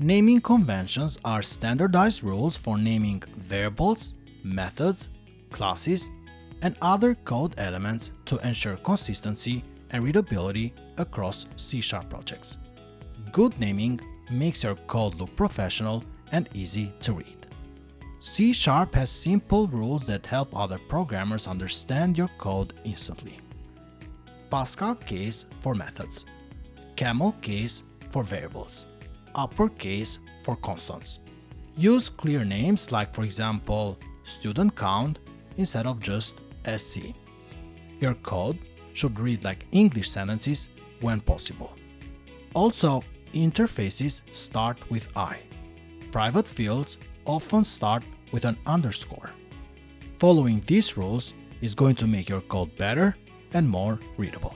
Naming conventions are standardized rules for naming variables, methods, classes, and other code elements to ensure consistency and readability across C# projects. Good naming makes your code look professional and easy to read. C# has simple rules that help other programmers understand your code instantly. Pascal case for methods, camel case for variables, uppercase for constants. Use clear names like, for example, student count instead of just SC. Your code should read like English sentences when possible. Also, interfaces start with I. Private fields often start with an underscore. Following these rules is going to make your code better and more readable.